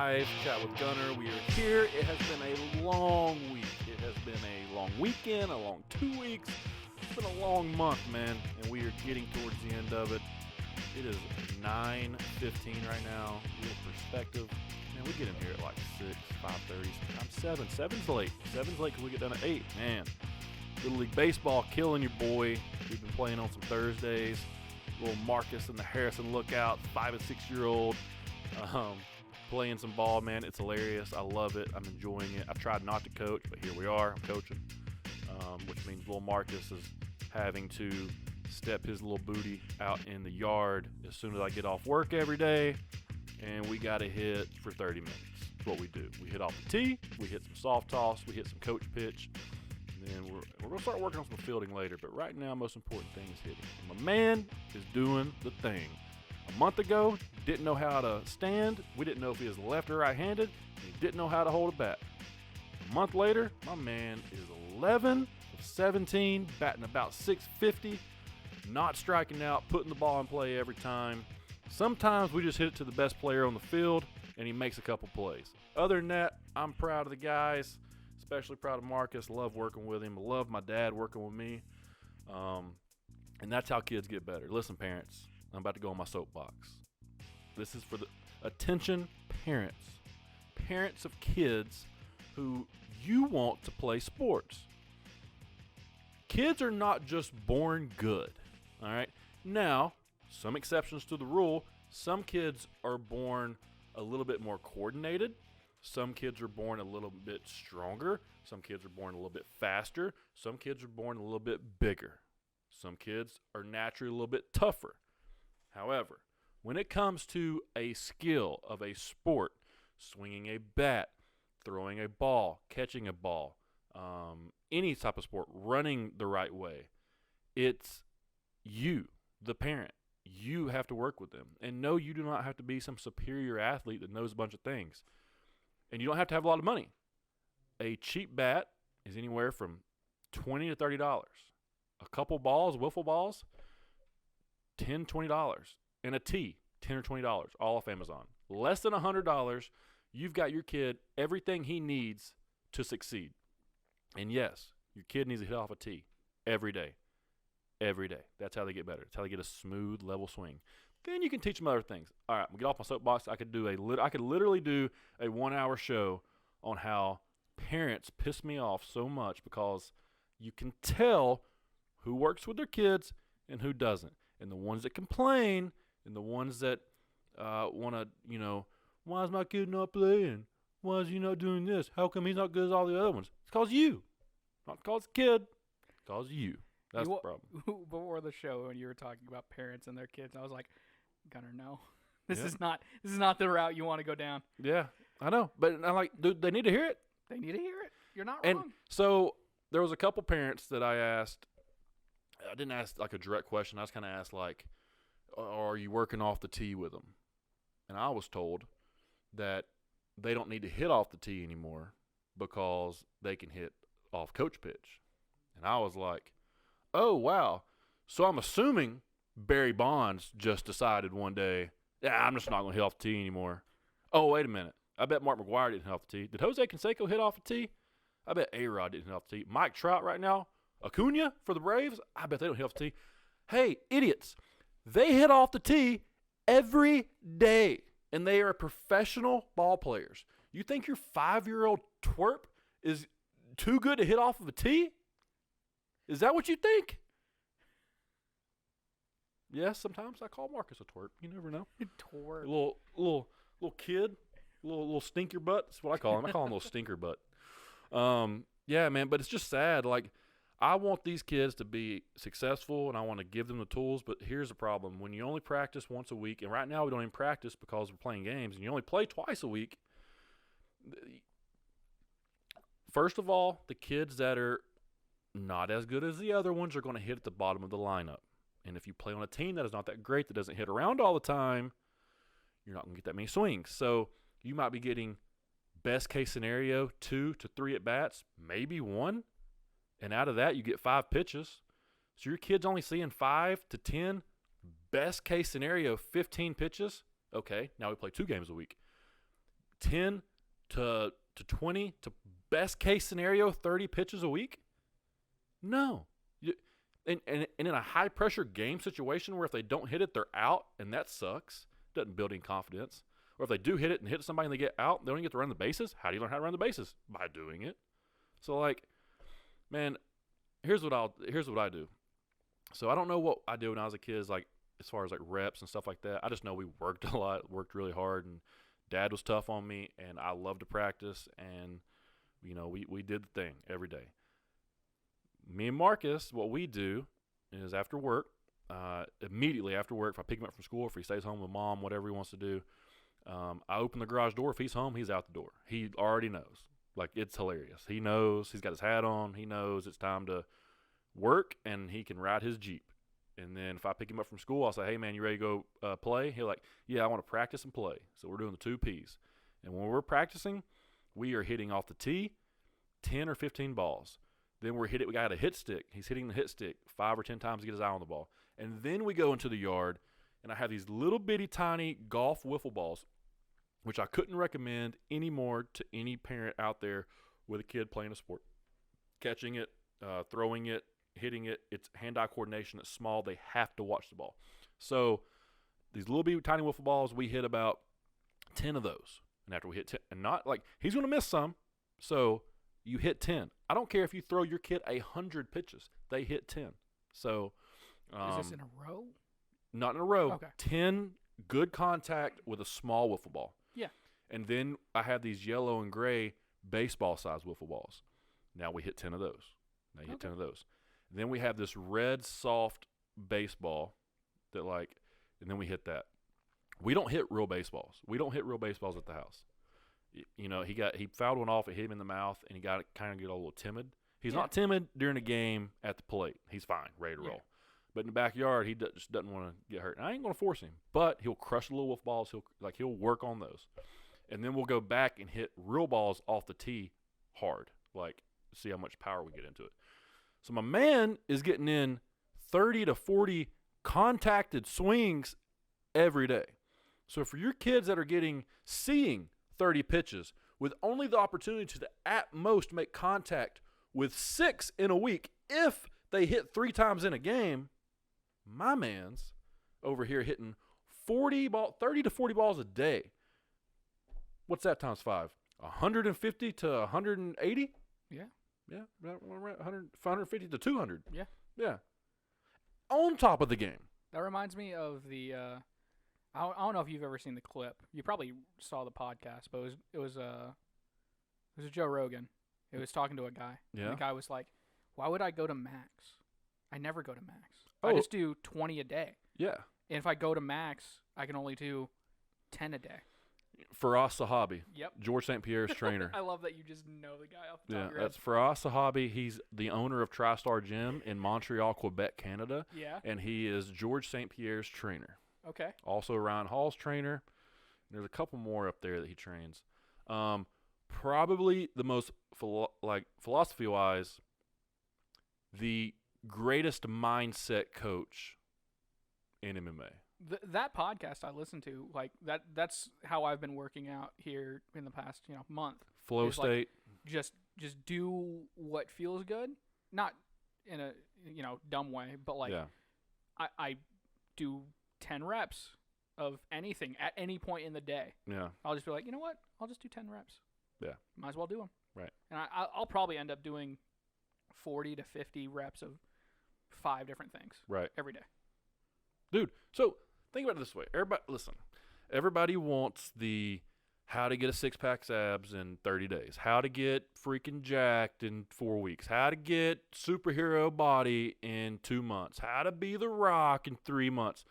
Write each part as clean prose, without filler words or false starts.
live. Chat with Gunner. We are here. It has been a long week. It has been a long weekend, a long 2 weeks. It's been a long month, man, and we are getting towards the end of it. It is 9:15 right now. A little perspective. Man, we get in here at like 6, 5:30, sometimes 7. 7's late. 7's late because we get done at 8. Man, Little League Baseball killing your boy. We've been playing on some Thursdays. Little Marcus and the Harrison Lookout, 5 and 6 year old. Playing some ball, man. It's hilarious. I love it. I'm enjoying it. I tried not to coach, but here we are. I'm coaching, which means little Marcus is having to step his little booty out in the yard as soon as I get off work every day, and we got to hit for 30 minutes. That's what we do. We hit off the tee, we hit some soft toss, we hit some coach pitch, and then we're going to start working on some fielding later, but right now, most important thing is hitting. And my man is doing the thing. A month ago, didn't know how to stand. We didn't know if he was left or right-handed. He didn't know how to hold a bat. A month later, my man is 11 of 17, batting about 650, not striking out, putting the ball in play every time. Sometimes we just hit it to the best player on the field, and he makes a couple plays. Other than that, I'm proud of the guys, especially proud of Marcus. Love working with him. Love my dad working with me. And that's how kids get better. Listen, parents, I'm about to go on my soapbox. This is for the attention parents. Parents of kids who you want to play sports. Kids are not just born good, all right? Now, some exceptions to the rule. Some kids are born a little bit more coordinated. Some kids are born a little bit stronger. Some kids are born a little bit faster. Some kids are born a little bit bigger. Some kids are naturally a little bit tougher. However, when it comes to a skill of a sport, swinging a bat, throwing a ball, catching a ball, any type of sport, running the right way, it's you, the parent. You have to work with them. And no, you do not have to be some superior athlete that knows a bunch of things. And you don't have to have a lot of money. A cheap bat is anywhere from $20 to $30. A couple balls, wiffle balls, $10, $20. And a tee, $10 or $20, all off Amazon. Less than $100, you've got your kid everything he needs to succeed. And yes, your kid needs to hit off a tee every day. Every day. That's how they get better. That's how they get a smooth, level swing. Then you can teach them other things. All right, I'm gonna get off my soapbox. I could literally do a 1-hour show on how parents piss me off so much because you can tell who works with their kids and who doesn't. And the ones that complain and the ones that want to, why is my kid not playing? Why is he not doing this? How come he's not good as all the other ones? It's because you. Not because the kid. It's because you. That's the problem. Before the show, when you were talking about parents and their kids, I was like, Gunner, no. This is not the route you want to go down. Yeah, I know. But I'm like, dude, they need to hear it. They need to hear it. You're not And wrong. so there was a couple parents that I asked. I didn't ask like a direct question. I just kind of asked like, are you working off the tee with them? And I was told that they don't need to hit off the tee anymore because they can hit off coach pitch. And I was like, oh, wow. So I'm assuming Barry Bonds just decided one day, I'm just not going to hit off the tee anymore. Oh, wait a minute. I bet Mark McGwire didn't hit off the tee. Did Jose Canseco hit off the tee? I bet A-Rod didn't hit off the tee. Mike Trout right now, Acuna for the Braves, I bet they don't hit off the tee. Hey, idiots, they hit off the tee every day, and they are professional ball players. You think your 5-year-old twerp is too good to hit off of a tee? Is that what you think? Yes, sometimes I call Marcus a twerp. You never know. Twerp. Little kid, little stinker butt. That's what I call him. I call him little stinker butt. Yeah, man, but it's just sad. Like, I want these kids to be successful, and I want to give them the tools, but here's the problem. When you only practice once a week, and right now we don't even practice because we're playing games, and you only play twice a week, first of all, the kids that are not as good as the other ones are going to hit at the bottom of the lineup. And if you play on a team that is not that great, that doesn't hit around all the time, you're not going to get that many swings. So you might be getting, best case scenario, 2 to 3 at-bats, maybe 1. And out of that, you get 5 pitches. So your kid's only seeing 5 to 10, best case scenario, 15 pitches. Okay, now we play 2 games a week. 10 to 20 to best case scenario 30 pitches a week? No. And in a high pressure game situation where if they don't hit it, they're out, and that sucks. Doesn't build any confidence. Or if they do hit it and hit somebody and they get out, they don't get to run the bases. How do you learn how to run the bases? By doing it. So like, man, here's what I do. So I don't know what I did when I was a kid, like as far as like reps and stuff like that. I just know we worked a lot, worked really hard, and Dad was tough on me, and I loved to practice, and we did the thing every day. Me and Marcus, what we do is after work, immediately after work, if I pick him up from school, if he stays home with Mom, whatever he wants to do, I open the garage door. If he's home, he's out the door. He already knows. Like, it's hilarious. He knows. He's got his hat on. He knows it's time to work, and he can ride his Jeep. And then if I pick him up from school, I'll say, hey, man, you ready to go play? He'll like, yeah, I want to practice and play. So we're doing the 2 Ps. And when we're practicing, we are hitting off the tee 10 or 15 balls. Then we got a hit stick. He's hitting the hit stick 5 or 10 times to get his eye on the ball. And then we go into the yard, and I have these little bitty tiny golf wiffle balls, which I couldn't recommend anymore to any parent out there with a kid playing a sport. Catching it, throwing it, hitting it, it's hand-eye coordination. It's small. They have to watch the ball. So these little bitty tiny wiffle balls, we hit about 10 of those. And after we hit 10, and not like he's going to miss some, so you hit 10. I don't care if you throw your kid 100 pitches. They hit 10. So is this in a row? Not in a row. Okay. 10 good contact with a small wiffle ball. Yeah. And then I have these yellow and gray baseball-sized wiffle balls. Now we hit 10 of those. Now you hit 10 of those. Then we have this red soft baseball that and then we hit that. We don't hit real baseballs. We don't hit real baseballs at the house. He fouled one off. It hit him in the mouth, and he got kind of get a little timid. He's not timid during a game at the plate. He's fine, ready to roll. But in the backyard, he just doesn't want to get hurt. And I ain't going to force him, but he'll crush the little wolf balls. He'll work on those, and then we'll go back and hit real balls off the tee hard, see how much power we get into it. So my man is getting in 30 to 40 contacted swings every day. So for your kids that are seeing 30 pitches with only the opportunity to at most make contact with 6 in a week if they hit 3 times in a game, my man's over here hitting 30 to 40 balls a day. What's that times 5? 150 to 180? Yeah. Yeah, 150 to 200. Yeah. Yeah. On top of the game. That reminds me of the I don't know if you've ever seen the clip. You probably saw the podcast, but it was Joe Rogan. It was talking to a guy. Yeah. And the guy was like, "Why would I go to max? I never go to max. Oh. I just do 20 a day. Yeah. And if I go to max, I can only do 10 a day." Firas Sahabi. Yep. George St. Pierre's trainer. I love that you just know the guy off the top of your head. That's Firas Sahabi. He's the owner of TriStar Gym in Montreal, Quebec, Canada. Yeah. And he is George St. Pierre's trainer. Okay. Also Ryan Hall's trainer. There's a couple more up there that he trains. Probably the most, philosophy-wise, the greatest mindset coach in MMA. That podcast I listened to, that's how I've been working out here in the past, month. Flow state. Just do what feels good, not in a dumb way, but I do 10 reps of anything at any point in the day. Yeah. I'll just be like, you know what? I'll just do 10 reps. Yeah. Might as well do them. Right. And I'll probably end up doing 40 to 50 reps of 5 different things. Right. Every day. Dude, so think about it this way. Everybody wants the how to get a 6-pack abs in 30 days, how to get freaking jacked in 4 weeks, how to get superhero body in 2 months, how to be The Rock in 3 months.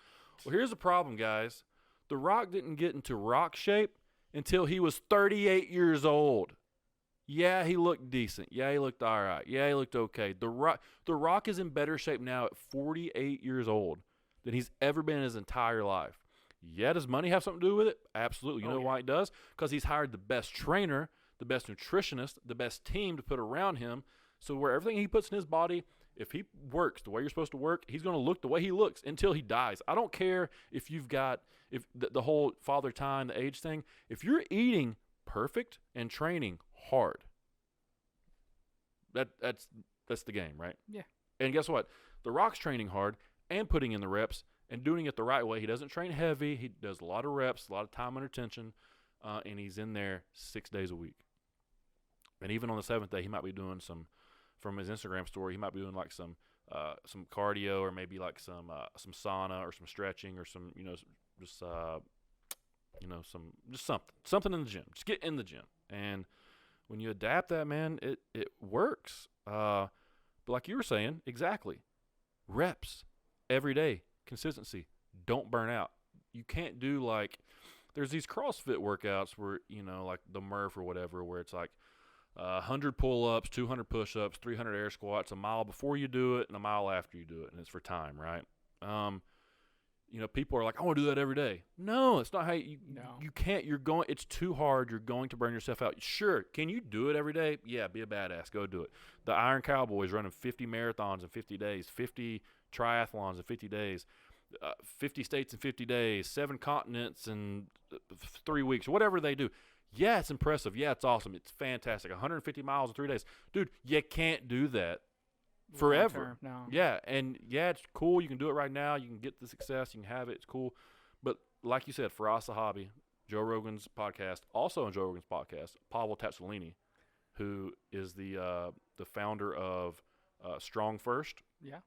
Well, here's the problem, guys. The Rock didn't get into rock shape until he was 38 years old. Yeah, he looked decent. Yeah, he looked all right. Yeah, he looked okay. The Rock is in better shape now at 48 years old than he's ever been in his entire life. Yeah, does money have something to do with it? Absolutely. You know why it does? Because he's hired the best trainer, the best nutritionist, the best team to put around him. So where everything he puts in his body, if he works the way you're supposed to work, he's going to look the way he looks until he dies. I don't care if you've got the whole father time, the age thing. If you're eating perfect and training hard. That's the game, right? Yeah. And guess what? The Rock's training hard and putting in the reps and doing it the right way. He doesn't train heavy. He does a lot of reps, a lot of time under tension, and he's in there 6 days a week. And even on the 7th day, he might be doing some, from his Instagram story, he might be doing like some cardio or maybe like some sauna or some stretching or some, something in the gym. Just get in the gym. And when you adapt that, man, it works. But like you were saying, exactly. Reps every day, consistency. Don't burn out. You can't do like, there's these CrossFit workouts where, like the Murph or whatever, where it's like 100 pull-ups, 200 push-ups, 300 air squats, a mile before you do it and a mile after you do it, and it's for time, right? People are like, I want to do that every day. No, it's not how you can't. It's too hard. You're going to burn yourself out. Sure, can you do it every day? Yeah, be a badass. Go do it. The Iron Cowboys running 50 marathons in 50 days, 50 triathlons in 50 days, 50 states in 50 days, 7 continents in 3 weeks, whatever they do. Yeah, it's impressive. Yeah, it's awesome. It's fantastic. 150 miles in 3 days. Dude, you can't do that forever. No. Yeah, and it's cool. You can do it right now. You can get the success. You can have it. It's cool. But like you said, for us, a hobby, Joe Rogan's podcast, also on Joe Rogan's podcast, Pavel Tazzolini, who is the founder of Strong First. Yeah.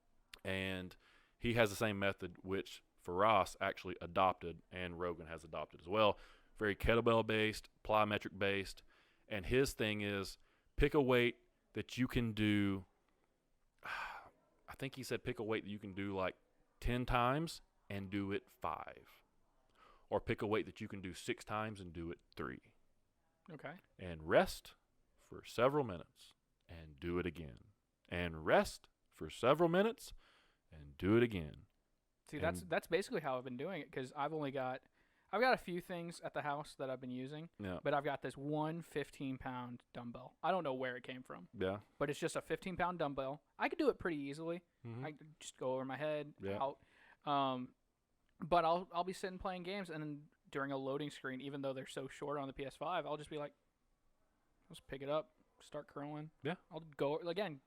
And he has the same method, which Faraz actually adopted, and Rogan has adopted as well. Very kettlebell-based, plyometric-based. And his thing is pick a weight that you can do. I think he said pick a weight that you can do like 10 times and do it 5. Or pick a weight that you can do 6 times and do it 3. Okay. And rest for several minutes and do it again. And rest for several minutes and do it again. See, that's basically how I've been doing it, because I've got a few things at the house that I've been using, but I've got this one 15-pound dumbbell. I don't know where it came from. Yeah. But it's just a 15-pound dumbbell. I could do it pretty easily. Mm-hmm. I could just go over my head, yeah. out. But I'll be sitting playing games, and then during a loading screen, even though they're so short on the PS5, I'll just be like, let's pick it up, start curling. Yeah. I'll go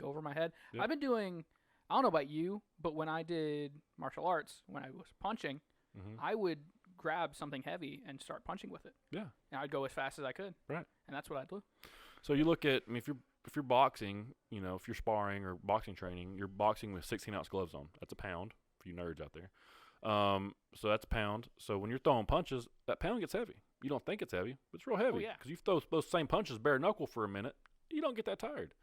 over my head. Yeah. I've been doing, I don't know about you, but when I did martial arts, when I was punching, mm-hmm. I would grab something heavy and start punching with it. Yeah. And I'd go as fast as I could. Right. And that's what I'd do. So you look at, if you're boxing, if you're sparring or boxing training, you're boxing with 16-ounce gloves on. That's a pound for you nerds out there. So that's a pound. So when you're throwing punches, that pound gets heavy. You don't think it's heavy, but it's real heavy. Oh, yeah. Because you throw those same punches bare knuckle for a minute, you don't get that tired.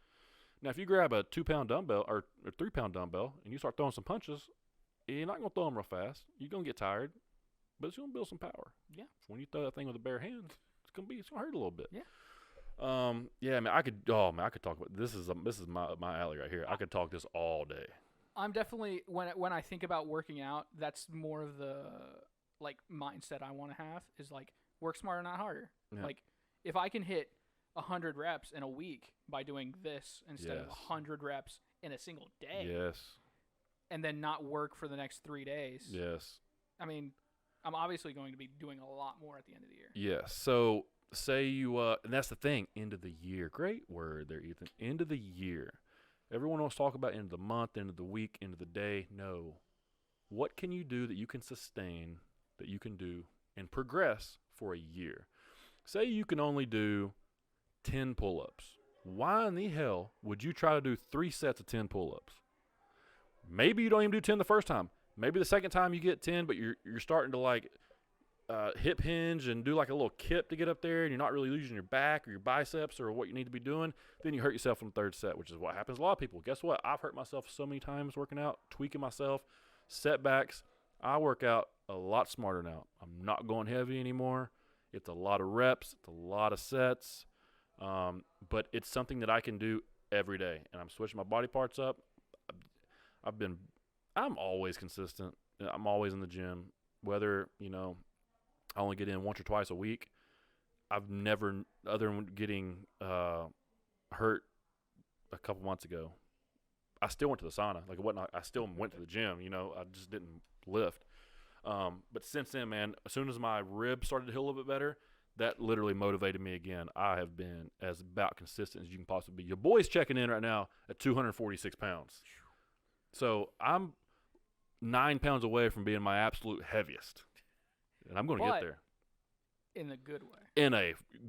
Now, if you grab a 2-pound dumbbell or 3-pound dumbbell and you start throwing some punches, you're not going to throw them real fast. You're going to get tired, but it's going to build some power. Yeah. When you throw that thing with a bare hand, it's going to hurt a little bit. Yeah. Yeah, man, I could talk about this is my alley right here. I could talk this all day. I'm definitely, when I think about working out, that's more of the like mindset I want to have, is like work smarter, not harder. Yeah. Like if I can hit 100 reps in a week by doing this instead of 100 reps in a single day. Yes. And then not work for the next 3 days. Yes. I mean, I'm obviously going to be doing a lot more at the end of the year. Yes. So say you, and that's the thing, end of the year. Great word there, Ethan. End of the year. Everyone wants to talk about end of the month, end of the week, end of the day. No. What can you do that you can sustain, that you can do and progress for a year? Say you can only do 10 pull-ups. Why in the hell would you try to do 3 sets of 10 pull-ups? Maybe you don't even do 10 the first time. Maybe the second time you get 10, but you're starting to like hip hinge and do like a little kip to get up there, and you're not really using your back or your biceps or what you need to be doing. Then you hurt yourself in the third set, which is what happens to a lot of people. Guess what? I've hurt myself so many times working out, tweaking myself, setbacks. I work out a lot smarter now. I'm not going heavy anymore. It's a lot of reps. It's a lot of sets. But it's something that I can do every day, and I'm switching my body parts up. I'm always consistent. I'm always in the gym, whether, I only get in once or twice a week. I've never, other than getting hurt a couple months ago, I still went to the sauna. Like, whatnot, I still went to the gym, I just didn't lift. But since then, man, as soon as my ribs started to heal a little bit better, that literally motivated me again. I have been as about consistent as you can possibly be. Your boy's checking in right now at 246 pounds. So I'm 9 pounds away from being my absolute heaviest. And I'm going to get there. In a good way. In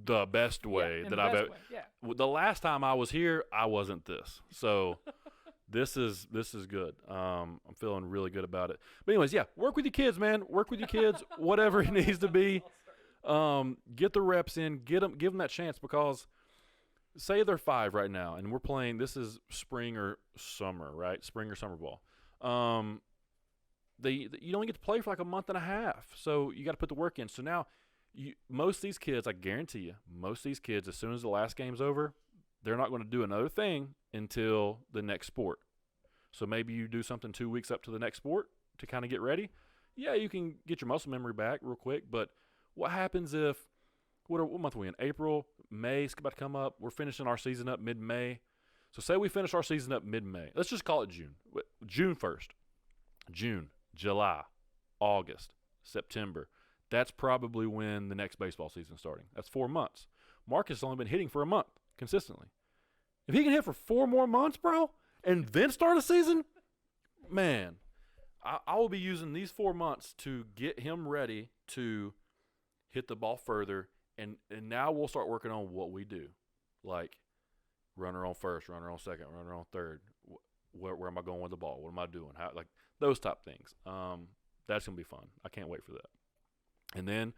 the best way that I've ever. Yeah. The last time I was here, I wasn't this. So this is good. I'm feeling really good about it. But anyways, yeah, work with your kids, man. Work with your kids, whatever it needs to be. Get the reps in. Give them that chance, because say they're 5 right now, and we're playing. This is spring or summer, right? Spring or summer ball. You only get to play for like a month and a half, so you got to put the work in. So now. Most of these kids, I guarantee you, most of these kids, as soon as the last game's over, they're not going to do another thing until the next sport. So maybe you do something 2 weeks up to the next sport to kind of get ready. Yeah, you can get your muscle memory back real quick, but what happens if, what month are we in? April, May's about to come up. We're finishing our season up mid-May. So say we finish our season up mid-May. Let's just call it June. June 1st. June, July, August, September. That's probably when the next baseball season's starting. That's 4 months. Marcus has only been hitting for a month consistently. If he can hit for 4 more months, bro, and then start a season, man, I will be using these 4 months to get him ready to hit the ball further, and now we'll start working on what we do, like runner on first, runner on second, runner on third. Where am I going with the ball? What am I doing? How, like those type things. That's gonna be fun. I can't wait for that. And then,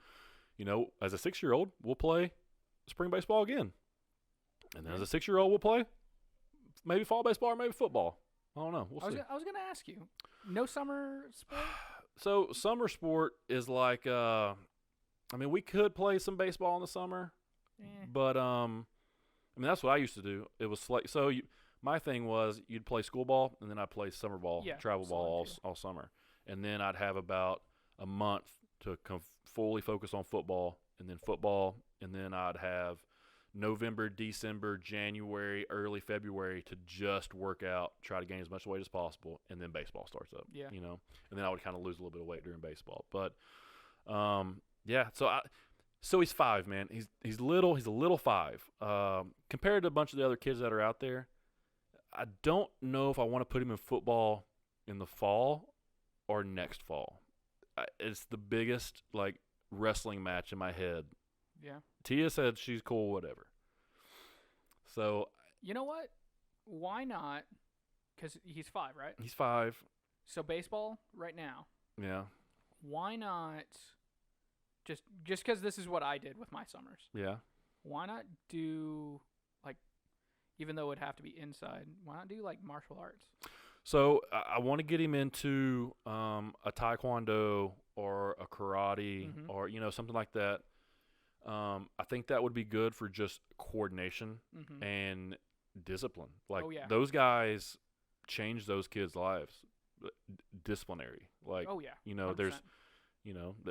as a 6-year-old, we'll play spring baseball again. And then as a 6-year-old, we'll play maybe fall baseball or maybe football. I don't know. We'll see. I was going to ask you, no summer sport? So summer sport is like, we could play some baseball in the summer. But, that's what I used to do. It was like, my thing was you'd play school ball, and then I'd play summer ball, travel ball all summer. And then I'd have about a month to fully focus on football, and then I'd have November, December, January, early February to just work out, try to gain as much weight as possible, and then baseball starts up. And then I would kind of lose a little bit of weight during baseball. But so he's 5, man. He's little. He's a little 5. Compared to a bunch of the other kids that are out there, I don't know if I want to put him in football in the fall or next fall. It's the biggest wrestling match in my head. Yeah. Tia said she's cool, whatever. So you know what? Why not? Because he's 5, right? He's 5. So baseball right now. Yeah. Why not? Just because this is what I did with my summers. Yeah. Why not do even though it would have to be inside? Why not do martial arts? So I want to get him into a taekwondo or a karate or something like that. I think that would be good for just coordination and discipline. Those guys change those kids' lives. Disciplinary. 100%. There's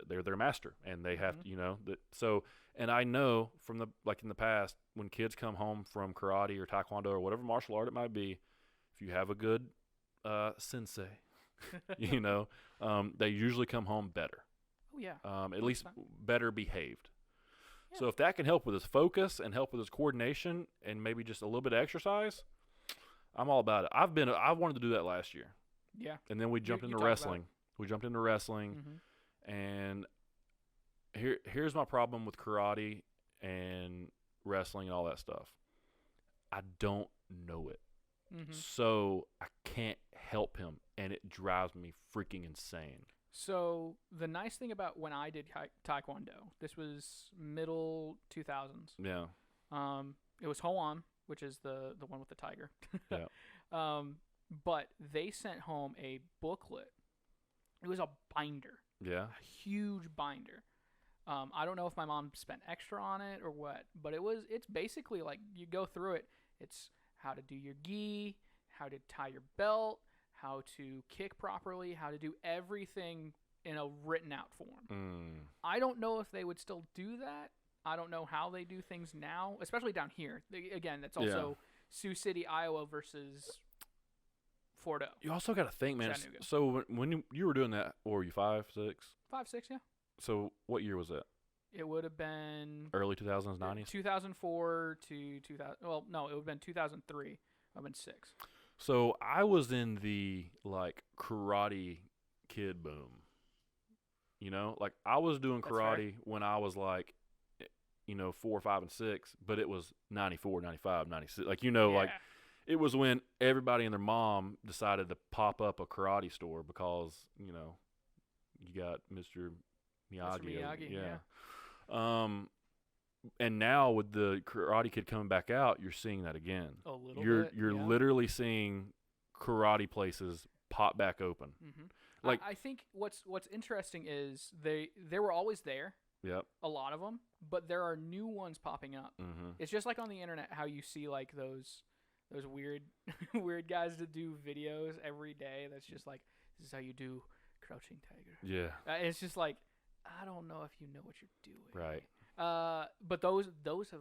they're their master, and they have to and I know from in the past, when kids come home from karate or taekwondo or whatever martial art it might be, if you have a good sensei, they usually come home better. Oh yeah. At least better behaved. Yeah. So if that can help with his focus and help with his coordination and maybe just a little bit of exercise, I'm all about it. I wanted to do that last year. Yeah. And then we jumped into wrestling. And here's my problem with karate and wrestling and all that stuff. I don't know it. So I can't help him, and it drives me freaking insane. So the nice thing about when I did taekwondo, this was middle 2000s. Yeah. It was Hoan, which is the one with the tiger. Yeah. But they sent home a booklet. It was a binder. Yeah. A huge binder. I don't know if my mom spent extra on it or what, but it's basically you go through it. It's how to do your gi, how to tie your belt, how to kick properly, how to do everything in a written out form. I don't know if they would still do that. I don't know how they do things now, especially down here. Again, that's also Sioux City, Iowa versus Fordo. You also got to think, man. So when you were doing that, what were you, 5, 6? 5, 6, yeah. So what year was that? It would have been early 2000s, 90s. 2004 to 2000. Well, no, it would have been 2003. I've been 6. So I was in the like Karate Kid boom. You know, like I was doing karate when I was like, 4, 5, and 6, but it was 94, 95, 96. Like, like it was when everybody and their mom decided to pop up a karate store because, you got Mr. Miyagi. Mr. Miyagi, yeah. And now with the Karate Kid coming back out, you're seeing that again. A little bit. You're literally seeing karate places pop back open. Mm-hmm. Like I think what's interesting is they were always there. Yep. A lot of them, but there are new ones popping up. Mm-hmm. It's just like on the internet how you see like those weird weird guys that do videos every day. That's just like, this is how you do Crouching Tiger. Yeah. It's just like, I don't know if you know what you're doing. Right. But those have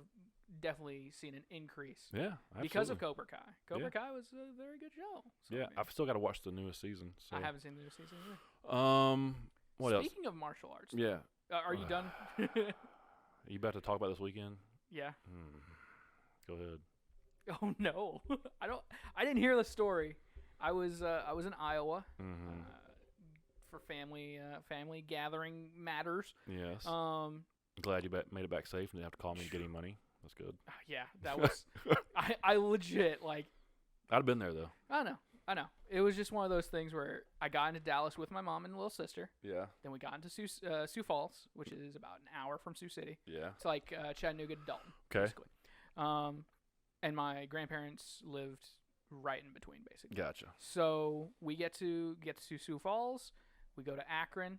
definitely seen an increase. Yeah, absolutely. Because of Cobra Kai. Cobra Kai was a very good show. So, yeah, I've still got to watch the newest season. So. I haven't seen the newest season either. What else? Speaking of martial arts. Yeah. Are you done? Are you about to talk about this weekend? Yeah. Go ahead. Oh no, I didn't hear the story. I was in Iowa for family gathering matters. Yes. Glad you made it back safe and didn't have to call me and get any money. That's good. Yeah, that was. I legit like. I'd have been there though. I know. It was just one of those things where I got into Dallas with my mom and little sister. Yeah. Then we got into Sioux Falls, which is about an hour from Sioux City. Yeah. It's like Chattanooga to Dalton. Okay. Basically. And my grandparents lived right in between, basically. Gotcha. So we get to Sioux Falls. We go to Akron,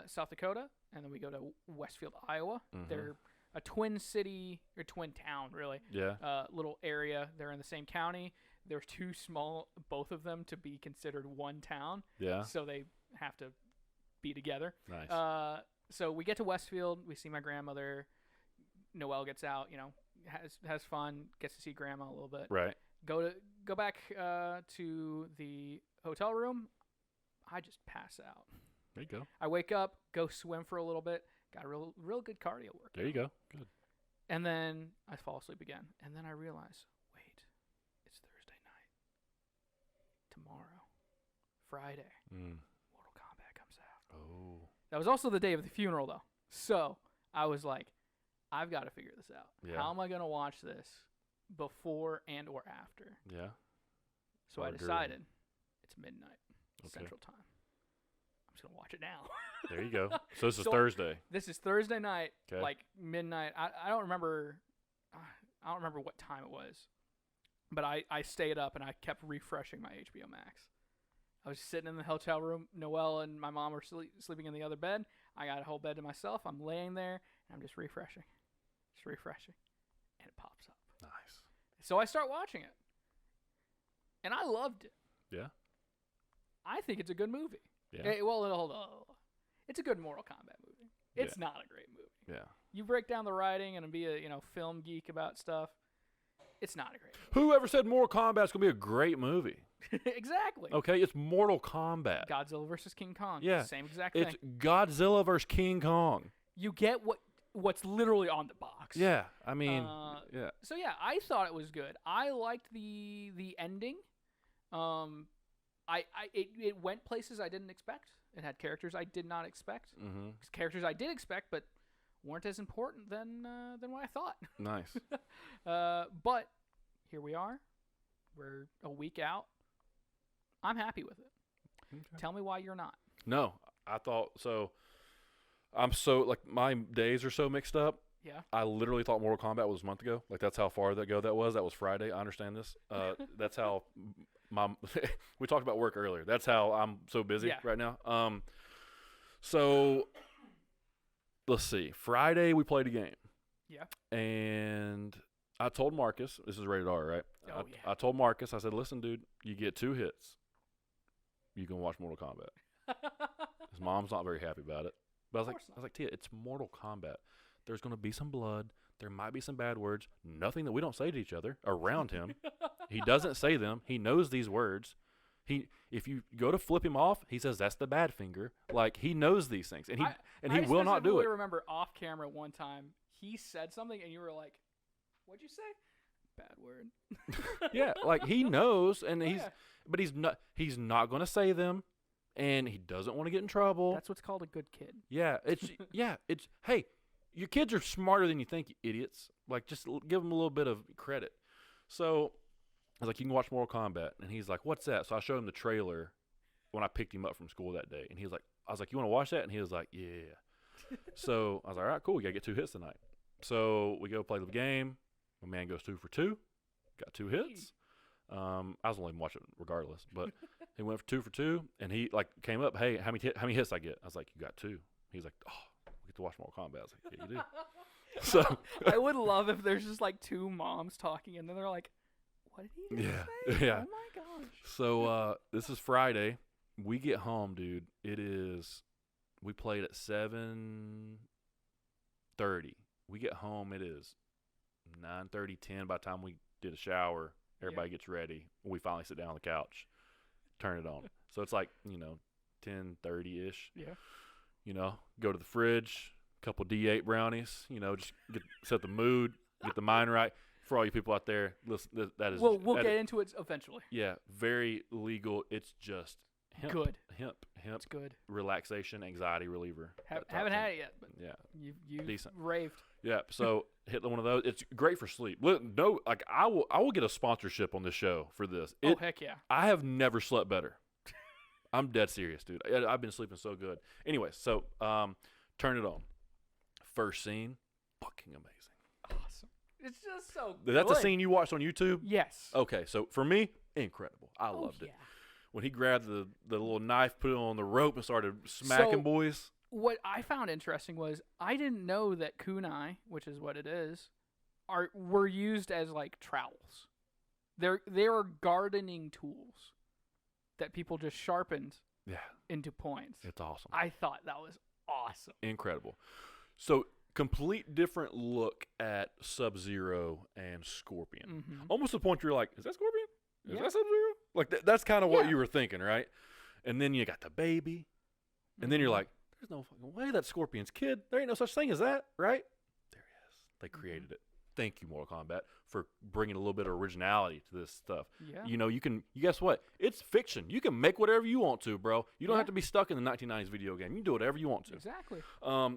South Dakota, and then we go to Westfield, Iowa. Mm-hmm. They're a twin city or twin town, really. Yeah. Little area. They're in the same county. They're too small, both of them, to be considered one town. Yeah. So they have to be together. Nice. So we get to Westfield. We see my grandmother. Noelle gets out. Has fun. Gets to see grandma a little bit. Right. Go back to the hotel room. I just pass out. There you go. I wake up, go swim for a little bit. Got a real good cardio work. There you go. Good. And then I fall asleep again. And then I realize, wait, it's Thursday night. Tomorrow, Friday, Mortal Kombat comes out. Oh. That was also the day of the funeral, though. So I was like, I've got to figure this out. Yeah. How am I going to watch this before and or after? Yeah. So I decided it's midnight Central Time. I'm just going to watch it now. There you go. So this is Thursday. This is Thursday night, okay. Like midnight. I don't remember what time it was, but I stayed up and I kept refreshing my HBO Max. I was sitting in the hotel room. Noelle and my mom were sleeping in the other bed. I got a whole bed to myself. I'm laying there and I'm just refreshing, and it pops up. Nice. So I start watching it, and I loved it. Yeah. I think it's a good movie. Yeah. Hold on. It's a good Mortal Kombat movie. It's not a great movie. Yeah. You break down the writing and be a film geek about stuff. It's not a great movie. Whoever said Mortal Kombat's gonna be a great movie? Exactly. Okay, it's Mortal Kombat. Godzilla versus King Kong. Yeah. Same exact thing. It's Godzilla versus King Kong. You get what's literally on the box. Yeah. I mean, yeah. So yeah, I thought it was good. I liked the ending. It went places I didn't expect. It had characters I did not expect. Mm-hmm. Characters I did expect, but weren't as important than what I thought. Nice. But here we are. We're a week out. I'm happy with it. Okay. Tell me why you're not. No, I thought so. I'm so my days are so mixed up. Yeah. I literally thought Mortal Kombat was a month ago. That's how far ago that was. That was Friday. I understand this. That's how we talked about work earlier. That's how I'm so busy right now. So let's see. Friday we played a game. Yeah. And I told Marcus, this is rated R, right? Oh, I told Marcus, I said, listen, dude, you get 2 hits. You can watch Mortal Kombat. His mom's not very happy about it. But I was like, Tia, it's Mortal Kombat. There's going to be some blood. There might be some bad words. Nothing that we don't say to each other around him. He doesn't say them. He knows these words. If you go to flip him off, he says that's the bad finger. Like, he knows these things, and he will not do it. I remember off camera one time he said something, and you were like, "What'd you say?" Bad word. Yeah, like he knows, and but he's not going to say them, and he doesn't want to get in trouble. That's what's called a good kid. Yeah, it's hey, your kids are smarter than you think, you idiots. Like, just give them a little bit of credit. So I was like, you can watch Mortal Kombat. And he's like, what's that? So I showed him the trailer when I picked him up from school that day. And I was like, you want to watch that? And he was like, yeah. So I was like, all right, cool. We got to get 2 hits tonight. So we go play the game. My man goes 2 for 2. Got 2 hits. I was only watching regardless. But he went for 2 for 2. And he, like, came up, hey, how many hits I get? I was like, you got 2. He's like, oh, we get to watch Mortal Kombat. I was like, yeah, you do. So I would love if there's just, like, 2 moms talking, and then they're like, what did he say? Yeah. Oh my gosh. So this is Friday. We get home, dude. We played at 7:30. We get home. It is 9:30, 10. By the time we did a shower, everybody gets ready. We finally sit down on the couch, turn it on. So it's like 10:30-ish. Yeah. Go to the fridge, couple D8 brownies. Just set the mood, get the mind right. For all you people out there, listen, that is. We'll get into it eventually. Yeah, very legal. It's just hemp. Good. Hemp. It's good. Relaxation, anxiety reliever. Haven't had it yet, but yeah, you decent. Raved. Yeah, so hit one of those. It's great for sleep. No, like I will get a sponsorship on this show for this. Oh heck yeah! I have never slept better. I'm dead serious, dude. I've been sleeping so good. Anyway, so turn it on. First scene, fucking amazing. Awesome. It's just so good. That's a scene you watched on YouTube? Yes. Okay, so for me, incredible. I loved it. When he grabbed the little knife, put it on the rope, and started smacking boys. What I found interesting was I didn't know that kunai, which is what it is, were used as like trowels. They are gardening tools that people just sharpened into points. It's awesome. I thought that was awesome. Incredible. So complete different look at Sub-Zero and Scorpion. Mm-hmm. Almost to the point where you're like, is that Scorpion? Is that Sub-Zero? Like that's kind of what you were thinking, right? And then you got the baby. And then you're like, there's no fucking way that's Scorpion's kid. There ain't no such thing as that, right? There he is. They created it. Thank you, Mortal Kombat, for bringing a little bit of originality to this stuff. Yeah. You guess what? It's fiction. You can make whatever you want to, bro. You don't have to be stuck in the 1990s video game. You can do whatever you want to. Exactly.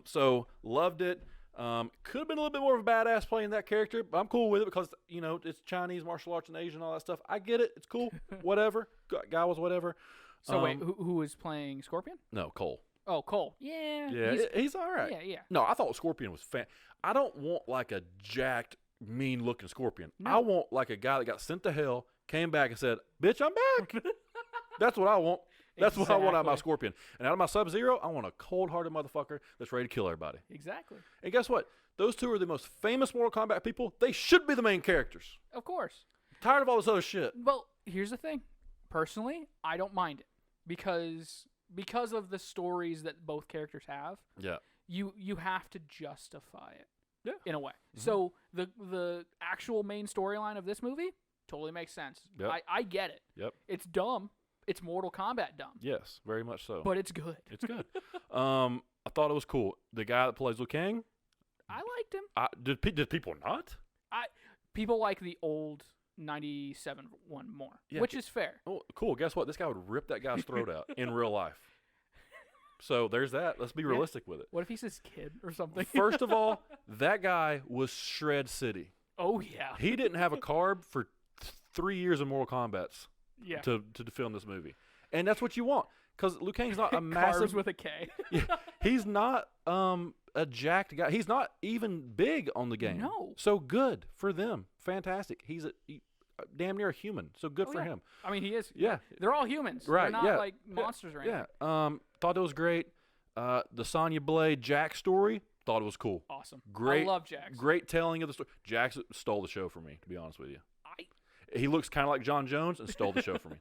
So loved it. Could have been a little bit more of a badass playing that character, but I'm cool with it because, it's Chinese martial arts and Asian and all that stuff. I get it. It's cool. Whatever. Guy was whatever. So wait, who was playing Scorpion? No, Cole. Oh, Cole. Yeah. Yeah, he's all right. Yeah. No, I thought Scorpion was I don't want like a jacked, mean-looking Scorpion. No. I want like a guy that got sent to hell, came back and said, bitch, I'm back. That's what I want. That's what I want out of my Scorpion. And out of my Sub-Zero, I want a cold-hearted motherfucker that's ready to kill everybody. Exactly. And guess what? Those two are the most famous Mortal Kombat people. They should be the main characters. Of course. Tired of all this other shit. Well, here's the thing. Personally, I don't mind it because of the stories that both characters have. Yeah. You have to justify it. Yeah. In a way. Mm-hmm. So the actual main storyline of this movie totally makes sense. Yep. I get it. Yep. It's dumb. It's Mortal Kombat dumb. Yes, very much so. But it's good. It's good. I thought it was cool. The guy that plays Liu Kang. I liked him. Did people not? People like the old 97 one more, which is fair. Oh, cool. Guess what? This guy would rip that guy's throat out in real life. So there's that. Let's be realistic with it. What if he's his kid or something? First of all, that guy was Shred City. Oh, yeah. He didn't have a carb for 3 years of Mortal Kombat's to film this movie. And that's what you want. Because Liu Kang's not a massive... Carbs with a K. He's not a jacked guy. He's not even big on the game. No. So good for them. Fantastic. He's damn near a human. So good for him. I mean, he is. Yeah. They're all humans. Right. They're not like monsters or anything. Yeah. Thought it was great. The Sonya Blade Jack story, thought it was cool. Awesome. Great. I love Jax. Great telling of the story. Jax stole the show for me, to be honest with you. He looks kind of like John Jones and stole the show for me.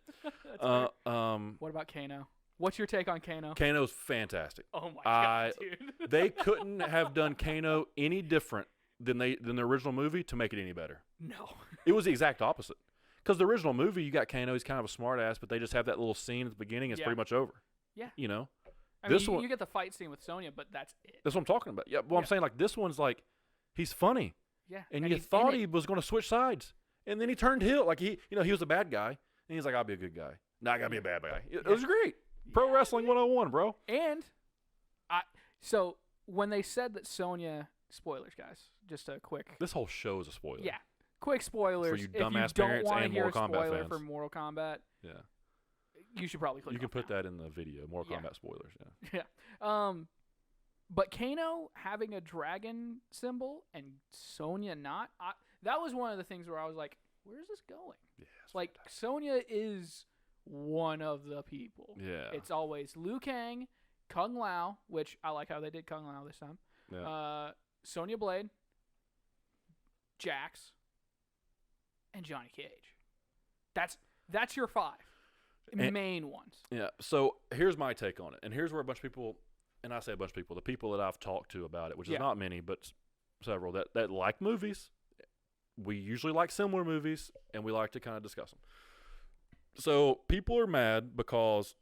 What about Kano? What's your take on Kano? Kano's fantastic. Oh my god, dude. They couldn't have done Kano any different than the original movie to make it any better. No. It was the exact opposite. Because the original movie, you got Kano. He's kind of a smart ass, but they just have that little scene at the beginning. It's pretty much over. Yeah. You know? I mean, you get the fight scene with Sonya, but that's it. That's what I'm talking about. Yeah, well, I'm saying, like, this one's like, he's funny. Yeah. And you thought he was going to switch sides. And then he turned heel. Like, he was a bad guy. And he's like, I'll be a good guy. No, I got to be a bad guy. It was great. Pro Wrestling 101, bro. And, so, when they said that Sonya, spoilers, guys, just a quick. This whole show is a spoiler. Yeah. Quick spoilers. For you dumbass if you don't parents want to and hear Mortal a Kombat spoiler fans. for Mortal Kombat, you should probably click You can put now. that in the video. Mortal Kombat spoilers, Yeah. But Kano having a dragon symbol and Sonya not, that was one of the things where I was like, where's this going? Yeah, like, Sonya is one of the people. Yeah. It's always Liu Kang, Kung Lao, which I like how they did Kung Lao this time. Yeah. Sonya Blade, Jax, and Johnny Cage. That's your 5 main ones. Yeah. So here's my take on it, and here's where a bunch of people, and I say a bunch of people, the people that I've talked to about it, which is not many, but several that like movies. We usually like similar movies, and we like to kind of discuss them. So people are mad because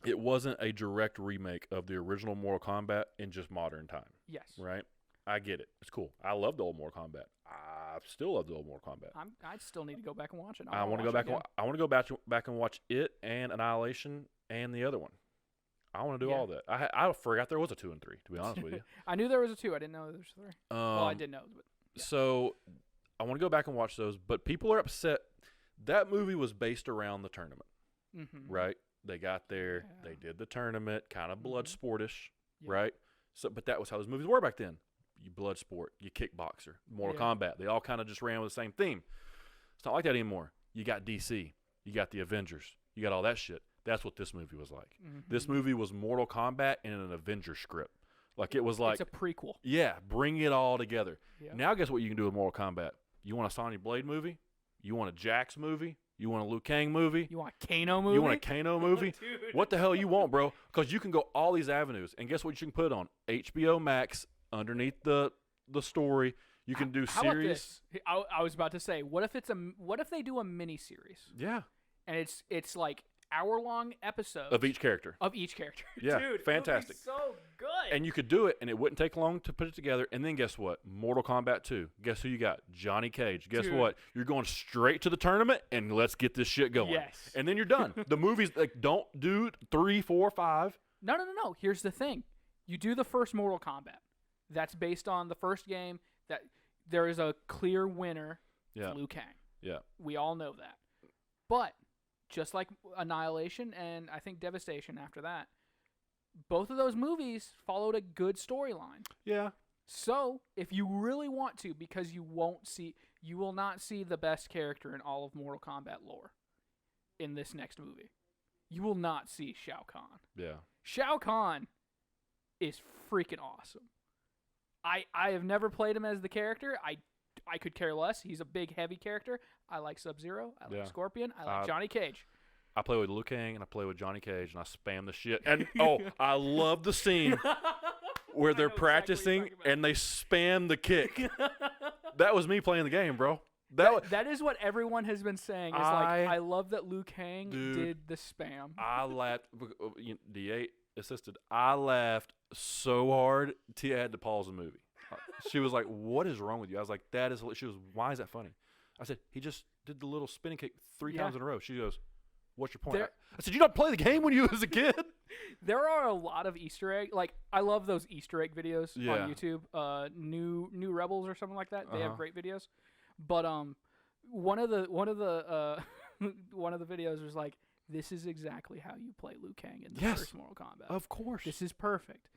it wasn't a direct remake of the original Mortal Kombat in just modern time. Yes. Right? I get it. It's cool. I love the old Mortal Kombat. I still love the old Mortal Kombat. I still need to go back and watch it. I want to go back. I want to go back and watch it and Annihilation and the other one. I want to do all that. I forgot there was a 2 and 3. To be honest with you, I knew there was a 2. I didn't know there was 3. Well, I did know. But So I want to go back and watch those. But people are upset. That movie was based around the tournament, right? They got there. Yeah. They did the tournament, kind of blood sportish, right? So, but that was how those movies were back then. You blood sport, you kickboxer, Mortal Kombat. They all kind of just ran with the same theme. It's not like that anymore. You got DC, you got the Avengers, you got all that shit. That's what this movie was like. This movie was Mortal Kombat in an Avengers script. Like, it was like, it's a prequel. Yeah, bring it all together. Yep. Now guess what you can do with Mortal Kombat? You want a Sonya Blade movie? You want a Jax movie? You want a Liu Kang movie? You want a Kano movie? You want a Kano movie? What the hell you want, bro? Because you can go all these avenues. And guess what you can put on? HBO Max underneath the story. You can do how series. About this? I was about to say, what if they do a mini series? Yeah. And it's like hour-long episodes of each character. Yeah, dude, fantastic. It would be so good. And you could do it, and it wouldn't take long to put it together. And then guess what? Mortal Kombat 2. Guess who you got? Johnny Cage. Guess what? You're going straight to the tournament, and let's get this shit going. Yes. And then you're done. The movies, like, don't do 3, 4, 5. No. Here's the thing. You do the first Mortal Kombat. That's based on the first game. That there is a clear winner. Yeah. Liu Kang. Yeah. We all know that. But just like Annihilation and I think Devastation after that, both of those movies followed a good storyline. Yeah. So if you really want to, because you will not see the best character in all of Mortal Kombat lore in this next movie. You will not see Shao Kahn. Yeah. Shao Kahn is freaking awesome. I have never played him as the character. I could care less. He's a big, heavy character. I like Sub-Zero. I like Scorpion. I like Johnny Cage. I play with Liu Kang and I play with Johnny Cage and I spam the shit. And I love the scene where they're practicing and they spam the kick. That was me playing the game, bro. That is what everyone has been saying. Is I love that Liu Kang did the spam. I laughed. D8 assisted. I laughed so hard Tia had to pause the movie. She was like, "What is wrong with you?" I was like, "That is." She was, "Why is that funny?" I said, "He just did the little spinning kick 3 times in a row." She goes, "What's your point?" I said, "You don't play the game when you was a kid." There are a lot of Easter egg. Like, I love those Easter egg videos on YouTube. New Rebels or something like that. They have great videos. But one of the one of the videos was like, "This is exactly how you play Liu Kang in the first Mortal Kombat." Of course. This is perfect.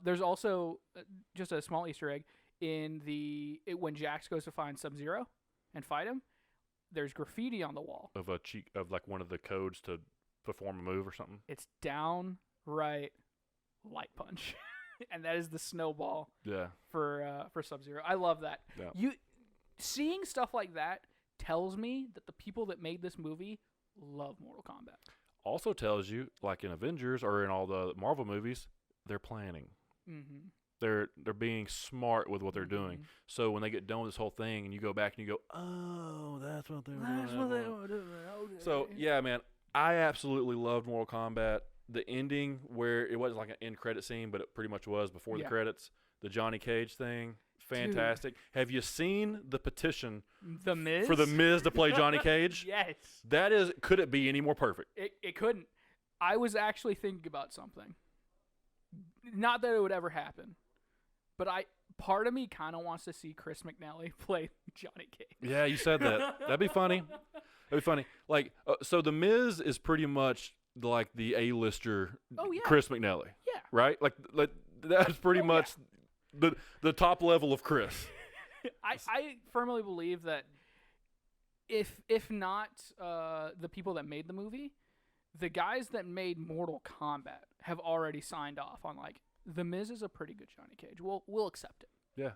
There's also just a small Easter egg in when Jax goes to find Sub-Zero and fight him. There's graffiti on the wall of like one of the codes to perform a move or something. It's downright light punch, and that is the snowball. Yeah. For Sub-Zero, I love that. Yeah. Seeing stuff like that tells me that the people that made this movie love Mortal Kombat. Also tells you, like in Avengers or in all the Marvel movies, they're planning. Mm-hmm. they're being smart with what they're doing. So when they get done with this whole thing, and you go back and you go, oh, that's what they were doing. That's what they were doing. Okay. So yeah, man, I absolutely loved Mortal Kombat. The ending where it wasn't like an end credit scene, but it pretty much was before the credits. The Johnny Cage thing, fantastic. Dude. Have you seen the petition The Miz? for The Miz to play Johnny Cage? Yes. That is, could it be any more perfect? It couldn't. I was actually thinking about something. Not that it would ever happen, but part of me kind of wants to see Chris McNally play Johnny Cage. Yeah, you said that. That'd be funny. That'd be funny. Like, so The Miz is pretty much like the A-lister Chris McNally. Yeah. Right? Like that's pretty much the top level of Chris. I firmly believe that if not the people that made the movie, the guys that made Mortal Kombat have already signed off on like The Miz is a pretty good Johnny Cage. We'll accept it. Yeah,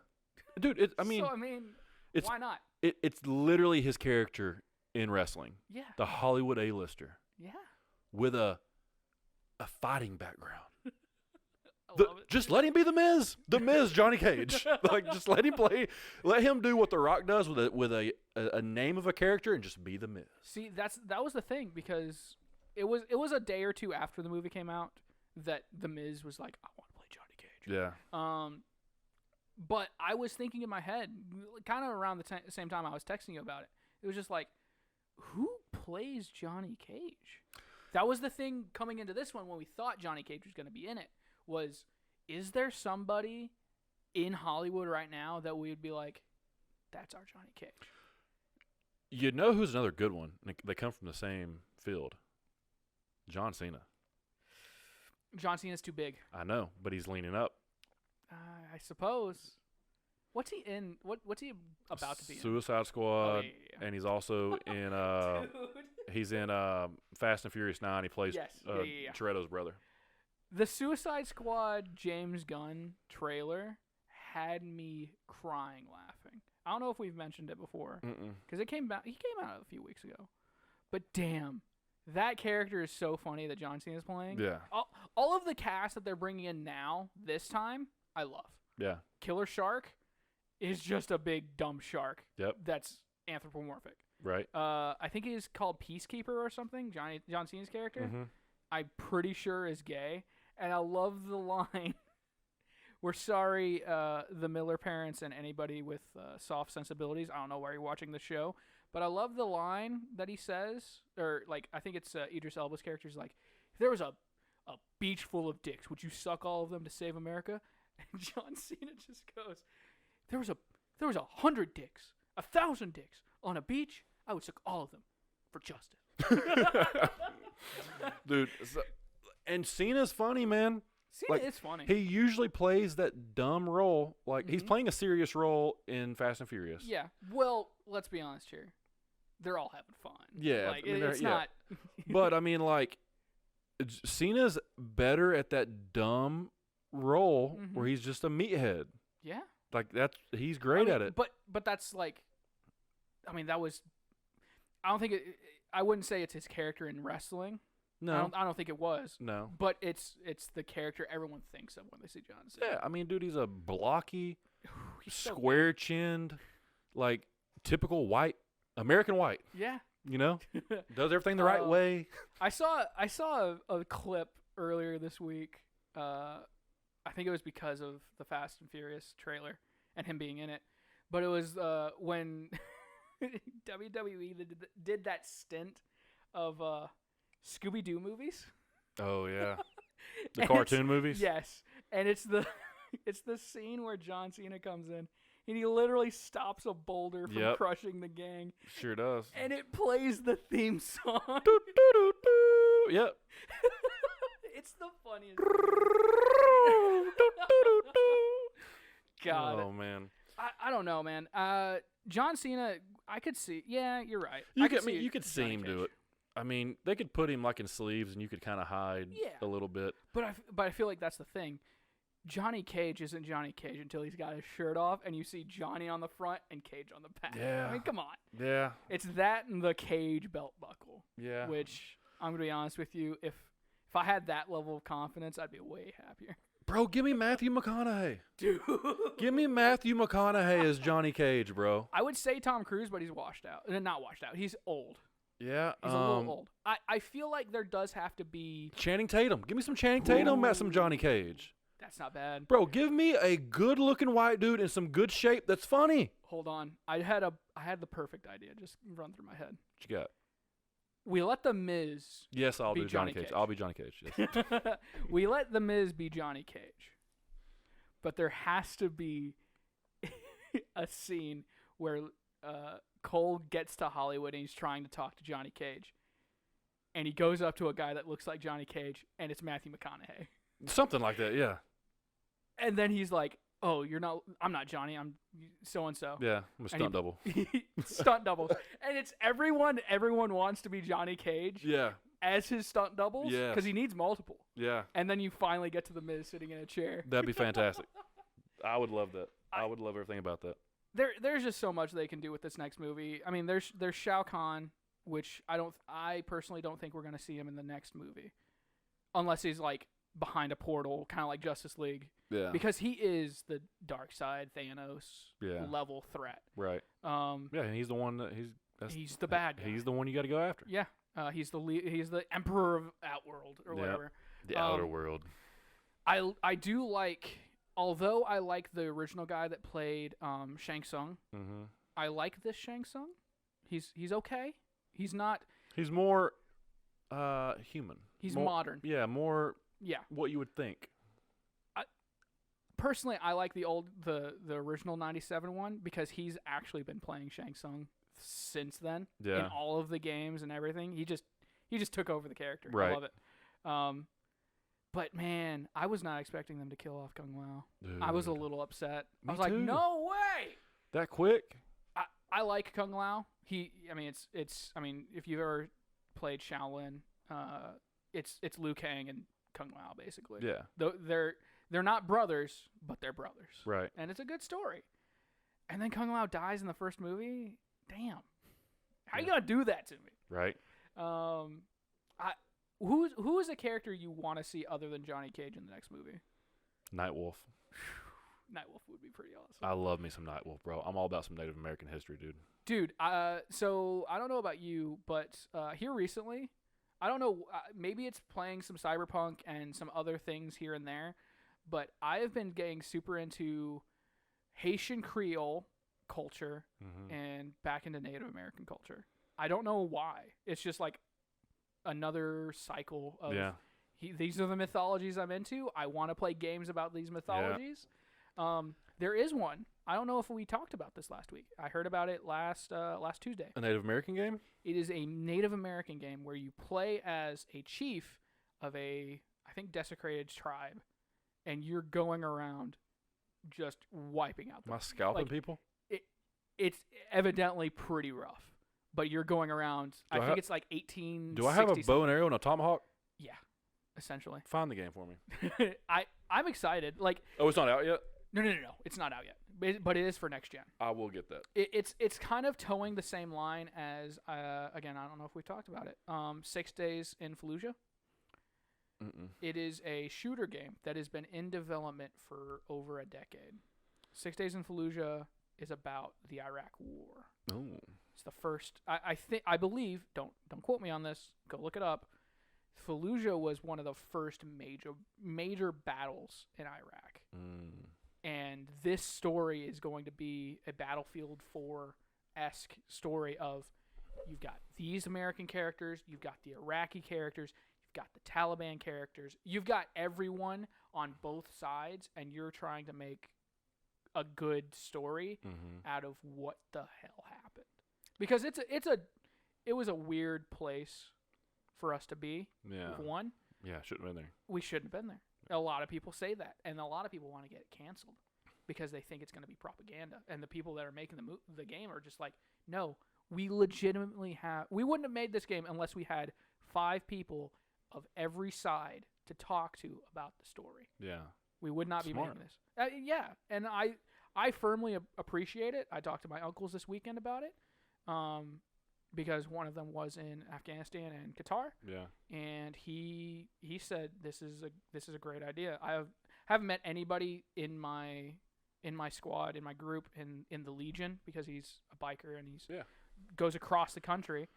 dude. Why not? It's literally his character in wrestling. Yeah. The Hollywood A-lister. Yeah. With a fighting background. I love it. Just let him be The Miz, Johnny Cage. Like, just let him play. Let him do what The Rock does with a name of a character and just be The Miz. See, that was the thing, because it was a day or two after the movie came out that The Miz was like, I want to play Johnny Cage. Yeah. But I was thinking in my head, kind of around the same time I was texting you about it. It was just like, who plays Johnny Cage? That was the thing coming into this one when we thought Johnny Cage was going to be in it. Is there somebody in Hollywood right now that we would be like, that's our Johnny Cage? You know who's another good one? They come from the same field. John Cena. John Cena's too big. I know, but he's leaning up. I suppose. What's he in? What's he about to be in? Suicide Squad. Oh, yeah. And he's also in he's in Fast and Furious 9. He plays Toretto's brother. The Suicide Squad James Gunn trailer had me crying laughing. I don't know if we've mentioned it before, because he came out a few weeks ago. But damn, that character is so funny that John Cena is playing. Yeah. All of the cast that they're bringing in now, this time, I love. Yeah. Killer Shark is just a big dumb shark. Yep. That's anthropomorphic. Right. I think he's called Peacekeeper or something. John Cena's character. Mm-hmm. I'm pretty sure is gay. And I love the line, we're sorry, the Miller parents and anybody with soft sensibilities. I don't know why you're watching the show. But I love the line that he says, or like I think it's Idris Elba's character's like, if there was a beach full of dicks, would you suck all of them to save America? And John Cena just goes, there was 100 dicks, 1,000 dicks on a beach, I would suck all of them for justice. Dude, and Cena's funny, man. Cena is funny. He usually plays that dumb role. Like, he's playing a serious role in Fast and Furious. Yeah. Well, let's be honest here. They're all having fun. Yeah. Like, it's not. But, I mean, like, Cena's better at that dumb role where he's just a meathead. Yeah. Like, he's great at it. But that's like, I mean, that was, I don't think I wouldn't say it's his character in wrestling. No. I don't think it was. No. But it's the character everyone thinks of when they see John Cena. Yeah, I mean, dude, he's a blocky, square-chinned, like, typical white, American white. Yeah. You know? Does everything the right way. I saw a clip earlier this week. I think it was because of the Fast and Furious trailer and him being in it. But it was when WWE did that stint of Scooby-Doo movies. Oh yeah, the cartoon movies. Yes, and it's the scene where John Cena comes in and he literally stops a boulder from crushing the gang. Sure does. And it plays the theme song. Do, do, do, do. Yep. It's the funniest. God. Oh man. I don't know, man. John Cena, I could see. Yeah, you're right. You could see him do it. I mean, they could put him like in sleeves, and you could kind of hide a little bit. But I feel like that's the thing. Johnny Cage isn't Johnny Cage until he's got his shirt off, and you see Johnny on the front and Cage on the back. Yeah. I mean, come on. Yeah. It's that and the Cage belt buckle. Yeah. Which I'm gonna be honest with you, if I had that level of confidence, I'd be way happier. Bro, give me Matthew McConaughey. Dude. Give me Matthew McConaughey as Johnny Cage, bro. I would say Tom Cruise, but he's washed out. Not washed out. He's old. Yeah. He's a little old. I feel like there does have to be... Channing Tatum. Give me some Channing Tatum as some Johnny Cage. That's not bad. Bro, give me a good-looking white dude in some good shape that's funny. Hold on. I had the perfect idea just run through my head. What you got? We let The Miz Yes, I'll be do Johnny Cage. I'll be Johnny Cage. Yes. We let The Miz be Johnny Cage. But there has to be a scene where Cole gets to Hollywood and he's trying to talk to Johnny Cage. And he goes up to a guy that looks like Johnny Cage, and it's Matthew McConaughey. Something like that, yeah. And then he's like, "Oh, I'm not Johnny, I'm so-and-so." Yeah, I'm a stunt double. Stunt doubles. And it's everyone wants to be Johnny Cage. Yeah. As his stunt doubles. Yeah. Because he needs multiple. Yeah. And then you finally get to The Miz sitting in a chair. That'd be fantastic. I would love that. I would love everything about that. There's just so much they can do with this next movie. I mean, there's Shao Kahn, which I personally don't think we're going to see him in the next movie. Unless he's like behind a portal, kind of like Justice League. Yeah. Because he is the dark side Thanos level threat. Right. Yeah, and he's the one that he's the bad guy. He's the one you got to go after. Yeah. He's the emperor of Outworld or whatever. The outer world. I do like, although I like the original guy that played Shang Tsung. Mm-hmm. I like this Shang Tsung. He's okay. He's not. He's more human. He's more, modern. Yeah, more. Yeah. What you would think. Personally, I like the original '97 one because he's actually been playing Shang Tsung since then in all of the games and everything. He just took over the character. Right. I love it. But man, I was not expecting them to kill off Kung Lao. Dude. I was a little upset. I was too. like, no way. That quick? I like Kung Lao. It's if you've ever played Shaolin, it's Liu Kang and Kung Lao basically. Yeah. They're not brothers, but they're brothers. Right. And it's a good story. And then Kung Lao dies in the first movie. Damn. How you gonna do that to me? Right. Who is a character you want to see other than Johnny Cage in the next movie? Nightwolf. Nightwolf would be pretty awesome. I love me some Nightwolf, bro. I'm all about some Native American history, dude. Dude, so I don't know about you, but here recently, I don't know, maybe it's playing some Cyberpunk and some other things here and there, but I have been getting super into Haitian Creole culture and back into Native American culture. I don't know why. It's just like another cycle of these are the mythologies I'm into. I want to play games about these mythologies. There is one. I don't know if we talked about this last week. I heard about it last Tuesday. A Native American game? It is a Native American game where you play as a chief of a, I think, desecrated tribe, and you're going around just wiping out them. Am I scalping people? It's evidently pretty rough, but you're going around. I think it's like 18. Do I have a bow and arrow and a tomahawk? Yeah, essentially. Find the game for me. I'm excited. Like, oh, it's not out yet? No. It's not out yet, but it is for next gen. I will get that. It's kind of towing the same line as again, I don't know if we talked about it. 6 Days in Fallujah. Mm-mm. It is a shooter game that has been in development for over a decade. 6 Days in Fallujah is about the Iraq War. Oh. It's the first. I believe. Don't quote me on this. Go look it up. Fallujah was one of the first major battles in Iraq. Mm. And this story is going to be a Battlefield 4-esque story of you've got these American characters, you've got the Iraqi characters, you've got the Taliban characters, you've got everyone on both sides, and you're trying to make a good story out of what the hell happened. Because it was a weird place for us to be. Yeah. One. Yeah, shouldn't have been there. We shouldn't have been there. A lot of people say that, and a lot of people want to get it canceled because they think it's going to be propaganda. And the people that are making the game are just like, no, we legitimately we wouldn't have made this game unless we had 5 people of every side to talk to about the story. Yeah. We would not be making this. Yeah, and I firmly appreciate it. I talked to my uncles this weekend about it. Because one of them was in Afghanistan and Qatar. Yeah. And he said this is a great idea. Haven't met anybody in my squad, in my group, in the Legion, because he's a biker and he's goes across the country,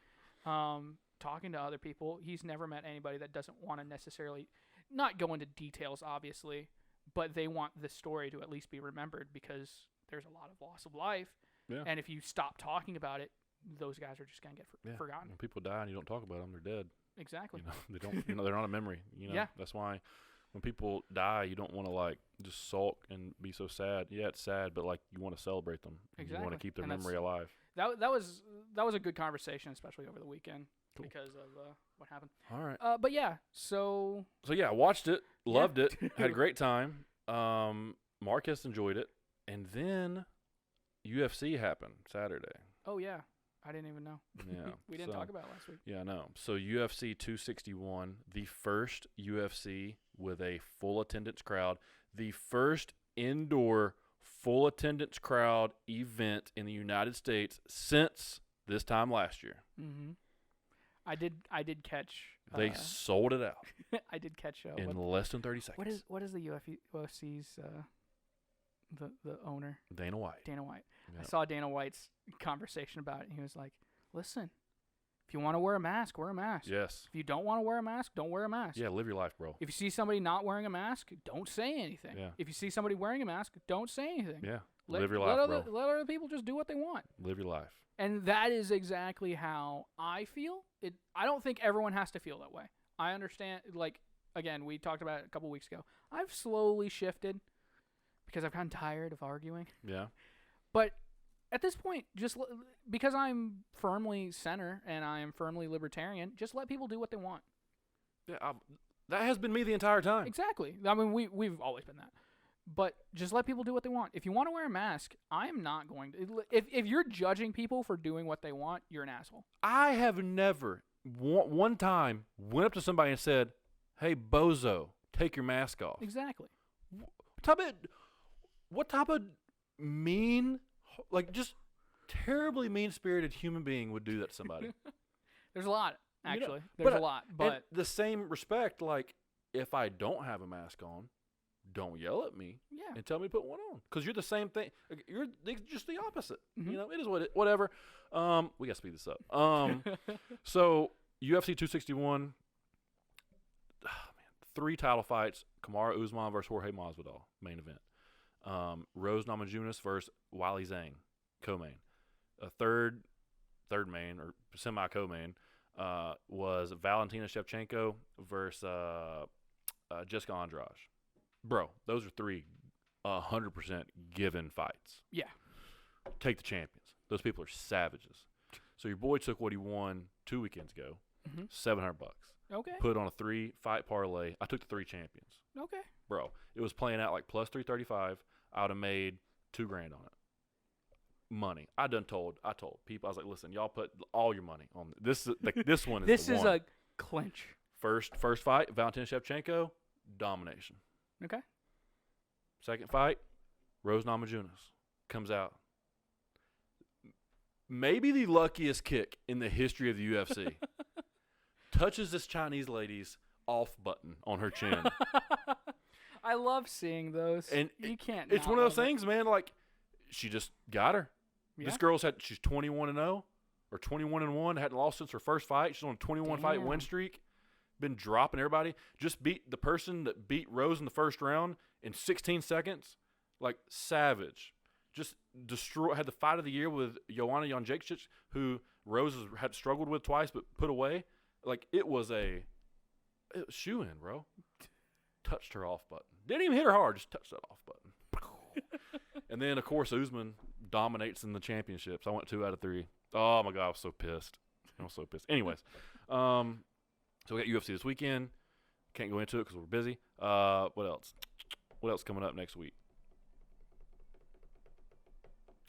talking to other people. He's never met anybody that doesn't want to necessarily not go into details, obviously, but they want the story to at least be remembered, because there's a lot of loss of life. Yeah. And if you stop talking about it, those guys are just gonna get forgotten. When people die and you don't talk about them, they're dead. Exactly. They don't. They're not a memory. That's why when people die, you don't want to like just sulk and be so sad. Yeah, it's sad, but like you want to celebrate them. Exactly. You want to keep their memory alive. That was a good conversation, especially over the weekend. Cool. Because of what happened. All right. But yeah, so yeah, I watched it, loved it, had a great time. Marcus enjoyed it, and then UFC happened Saturday. Oh yeah, I didn't even know. Yeah, we didn't talk about it last week. Yeah, I know. So UFC 261, the first UFC with a full attendance crowd, the first indoor full attendance crowd event in the United States since this time last year. Mm-hmm. I did catch. They sold it out. I did catch in less than 30 seconds. What is the UFC's the owner? Dana White. Dana White. Yep. I saw Dana White's conversation about it, and he was like, "Listen, if you want to wear a mask, wear a mask. Yes. If you don't want to wear a mask, don't wear a mask. Yeah, live your life, bro. If you see somebody not wearing a mask, don't say anything. Yeah. If you see somebody wearing a mask, don't say anything. Yeah. Live your life, bro. Let other people just do what they want. Live your life. And that is exactly how I feel. I don't think everyone has to feel that way. I understand, like, again, we talked about it a couple weeks ago. I've slowly shifted because I've gotten tired of arguing. Yeah. But at this point, just because I'm firmly center and I am firmly libertarian, just let people do what they want. Yeah, that has been me the entire time. Exactly. I mean, we've always been that. But just let people do what they want. If you want to wear a mask, I am not going to. If you're judging people for doing what they want, you're an asshole. I have never one time went up to somebody and said, "Hey, bozo, take your mask off." Exactly. What type of mean, like just terribly mean-spirited human being would do that to somebody? There's a lot, actually. There's a lot. But the same respect, like if I don't have a mask on, don't yell at me and tell me to put one on, because you're the same thing. You're just the opposite. Mm-hmm. It is whatever. We got to speed this up. So UFC 261, 3 title fights: Kamaru Usman versus Jorge Masvidal, main event. Rose Namajunas versus Wiley Zhang, co-main. A third main or semi-co-main was Valentina Shevchenko versus Jessica Andrade. Bro, those are 3 100% given fights. Yeah. Take the champions. Those people are savages. So your boy took what he won 2 weekends ago, $700. Okay. Put on a 3-fight parlay. I took the 3 champions. Okay. Bro, it was playing out like plus 335. I would have made $2,000 on it. Money. I told people, I was like, listen, y'all put all your money on this. This one is this the is one. a clinch. First fight, Valentina Shevchenko, domination. Okay. Second fight, Rose Namajunas comes out. Maybe the luckiest kick in the history of the UFC. Touches this Chinese lady's off button on her chin. I love seeing those. And you can't. It's one of those things, man. Like, she just got her. Yeah. This girl's she's 21-0 or 21-1. Hadn't lost since her first fight. She's on a 21-fight win streak. Been dropping everybody. Just beat the person that beat Rose in the first round in 16 seconds. Like, savage. Just had the fight of the year with Joanna Jędrzejczyk, who Rose had struggled with twice but put away. Like, it was shoe-in, bro. Touched her off button. Didn't even hit her hard. Just touched that off button. And then, of course, Usman dominates in the championships. I went 2 out of 3. Oh, my God. I was so pissed. Anyways, so we got UFC this weekend. Can't go into it because we're busy. What else? What else coming up next week?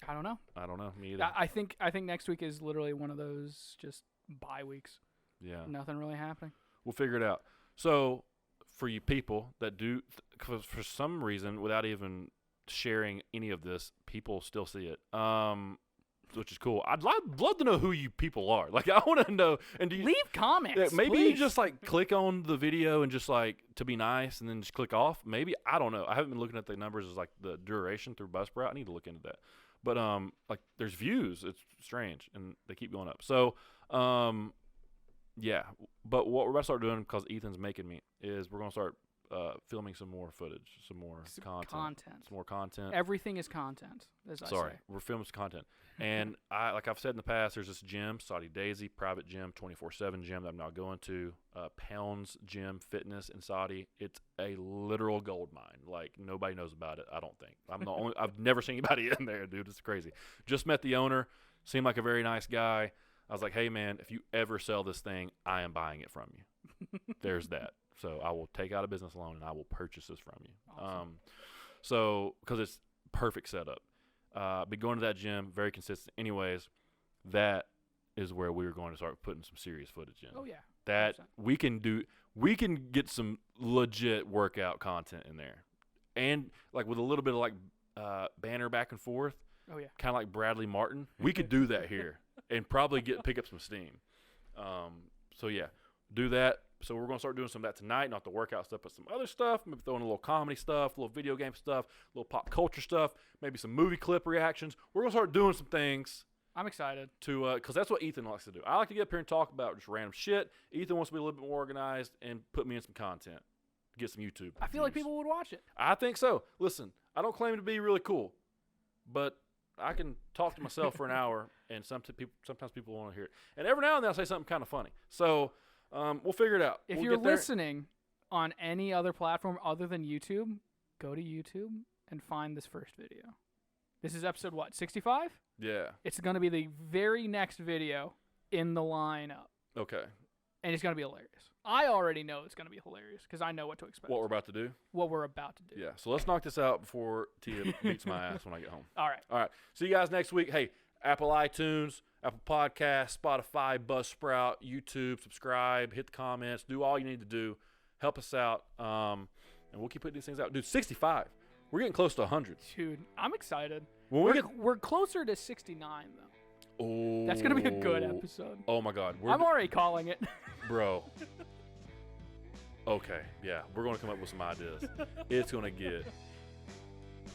I don't know. Me either. I think next week is literally one of those just bye weeks. Yeah. Nothing really happening. We'll figure it out. So, for you people that do, for some reason, without even sharing any of this, people still see it. which is cool. I'd love to know who you people are. Like, I want to know. And do you leave comments? maybe please. you just like click on the video and just like to be nice, and then just click off. Maybe, I don't know. I haven't been looking at the numbers as like the duration through Buzzsprout. I need to look into that. But like there's views. It's strange, and they keep going up. So yeah. But what we're about to start doing, because Ethan's making me, is we're gonna start filming some more footage, some more content. Some more content. Everything is content, as I say. We're filming some content. And like I've said in the past, there's this gym, Saudi Daisy, private gym, 24/7 gym that I'm now going to. Pounds Gym Fitness in Saudi. It's a literal gold mine. Like, nobody knows about it, I don't think. I'm the only. I've never seen anybody in there, dude. It's crazy. Just met the owner. Seemed like a very nice guy. I was like, hey, man, if you ever sell this thing, I am buying it from you. There's that. So I will take out a business loan and I will purchase this from you. Awesome. So because it's perfect setup. Been going to that gym, very consistent. Anyways, that is where we were going to start putting some serious footage in. Oh yeah. That 100%. we can get some legit workout content in there, and like with a little bit of like banner back and forth. Oh yeah. Kind of like Bradley Martin. We could do that here and probably pick up some steam. So yeah, do that. So we're going to start doing some of that tonight, not the workout stuff, but some other stuff. Maybe throwing a little comedy stuff, a little video game stuff, a little pop culture stuff, maybe some movie clip reactions. We're going to start doing some things. I'm excited. Because that's what Ethan likes to do. I like to get up here and talk about just random shit. Ethan wants to be a little bit more organized and put me in some content. Get some YouTube I feel like people would watch it. I think so. Listen, I don't claim to be really cool, but I can talk to myself for an hour, and sometimes people want to hear it. And every now and then I'll say something kind of funny. So we'll figure it out. If we'll you're listening on any other platform other than YouTube, go to YouTube and find this first video. This is episode, 65? Yeah. It's going to be the very next video in the lineup. Okay. And it's going to be hilarious. I already know it's going to be hilarious because I know what to expect. What we're about to do? What we're about to do. Yeah. So let's knock this out before Tia beats my ass when I get home. All right. All right. See you guys next week. Hey, Apple iTunes, Apple Podcasts, Spotify, Buzzsprout, YouTube, subscribe, hit the comments, do all you need to do. Help us out. And we'll keep putting these things out. Dude, 65. We're getting close to 100. Dude, I'm excited. When we're closer to 69, though. Oh. That's going to be a good episode. Oh, my God. I'm already calling it. Bro. Okay. Yeah. We're going to come up with some ideas. It's going to get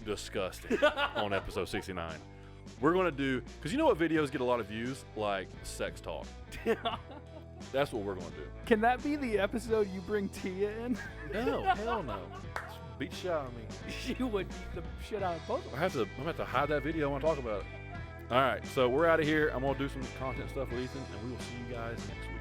disgusting on episode 69. We're going to do, because you know what videos get a lot of views? Like sex talk. That's what we're going to do. Can that be the episode you bring Tia in? No, hell no. Beat the shit out of me. She would beat the shit out of both of us. I'm going to have to hide that video. I want to talk about it. All right, so we're out of here. I'm going to do some content stuff with Ethan, and we will see you guys next week.